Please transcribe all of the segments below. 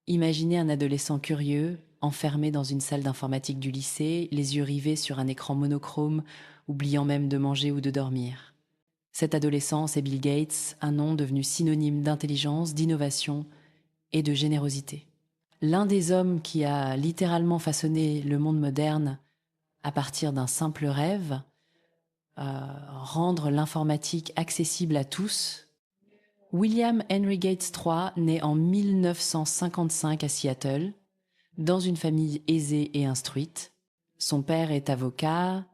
Imaginez un adolescent curieux, enfermé dans une salle d'informatique du lycée, les yeux rivés sur un écran monochrome, oubliant même de manger ou de dormir. Cet adolescent, c'est Bill Gates, un nom devenu synonyme d'intelligence, d'innovation et de générosité. L'un des hommes qui a littéralement façonné le monde moderne à partir d'un simple rêve, rendre l'informatique accessible à tous. William Henry Gates III naît en 1955 à Seattle, dans une famille aisée et instruite. Son père est avocat,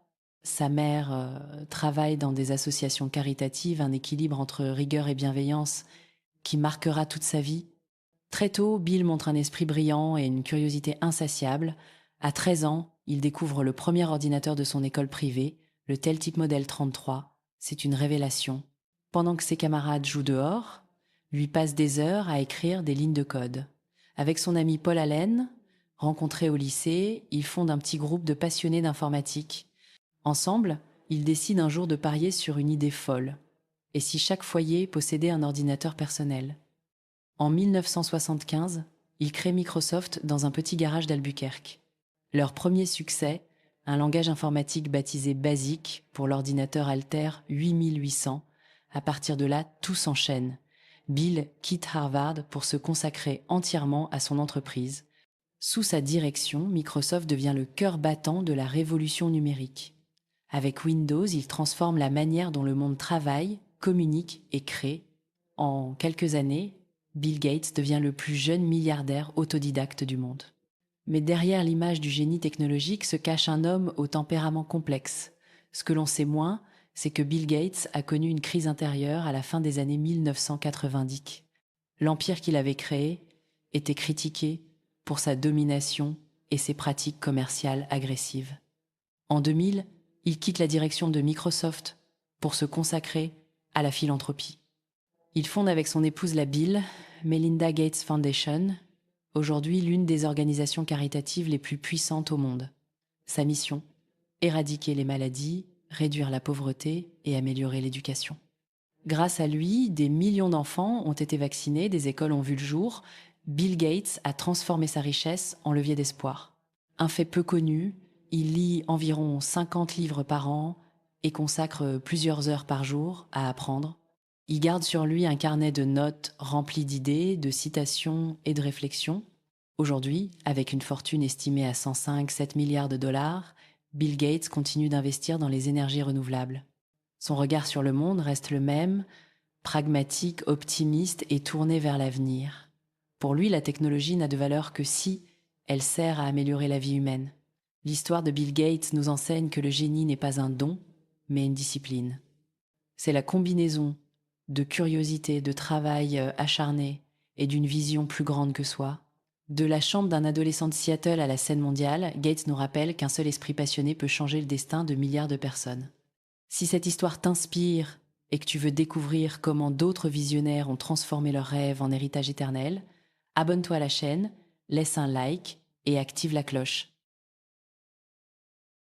sa mère travaille dans des associations caritatives, un équilibre entre rigueur et bienveillance qui marquera toute sa vie. Très tôt, Bill montre un esprit brillant et une curiosité insatiable. À 13 ans, il découvre le premier ordinateur de son école privée, le Tel-Type Model 33. C'est une révélation. Pendant que ses camarades jouent dehors, lui passe des heures à écrire des lignes de code. Avec son ami Paul Allen, rencontré au lycée, ils fondent un petit groupe de passionnés d'informatique. Ensemble, ils décident un jour de parier sur une idée folle. Et si chaque foyer possédait un ordinateur personnel? En 1975, ils créent Microsoft dans un petit garage d'Albuquerque. Leur premier succès, un langage informatique baptisé BASIC pour l'ordinateur Altair 8800. À partir de là, tout s'enchaîne. Bill quitte Harvard pour se consacrer entièrement à son entreprise. Sous sa direction, Microsoft devient le cœur battant de la révolution numérique. Avec Windows, il transforme la manière dont le monde travaille, communique et crée. En quelques années, Bill Gates devient le plus jeune milliardaire autodidacte du monde. Mais derrière l'image du génie technologique se cache un homme au tempérament complexe. Ce que l'on sait moins, c'est que Bill Gates a connu une crise intérieure à la fin des années 1990. L'empire qu'il avait créé était critiqué pour sa domination et ses pratiques commerciales agressives. En 2000, il quitte la direction de Microsoft pour se consacrer à la philanthropie. Il fonde avec son épouse la Bill Melinda Gates Foundation, aujourd'hui l'une des organisations caritatives les plus puissantes au monde. Sa mission, éradiquer les maladies, réduire la pauvreté et améliorer l'éducation. Grâce à lui, des millions d'enfants ont été vaccinés, des écoles ont vu le jour. Bill Gates a transformé sa richesse en levier d'espoir. Un fait peu connu, il lit environ 50 livres par an et consacre plusieurs heures par jour à apprendre. Il garde sur lui un carnet de notes rempli d'idées, de citations et de réflexions. Aujourd'hui, avec une fortune estimée à 105-7 milliards de dollars, Bill Gates continue d'investir dans les énergies renouvelables. Son regard sur le monde reste le même, pragmatique, optimiste et tourné vers l'avenir. Pour lui, la technologie n'a de valeur que si elle sert à améliorer la vie humaine. L'histoire de Bill Gates nous enseigne que le génie n'est pas un don, mais une discipline. C'est la combinaison de curiosité, de travail acharné et d'une vision plus grande que soi. De la chambre d'un adolescent de Seattle à la scène mondiale, Gates nous rappelle qu'un seul esprit passionné peut changer le destin de milliards de personnes. Si cette histoire t'inspire et que tu veux découvrir comment d'autres visionnaires ont transformé leurs rêves en héritage éternel, abonne-toi à la chaîne, laisse un like et active la cloche.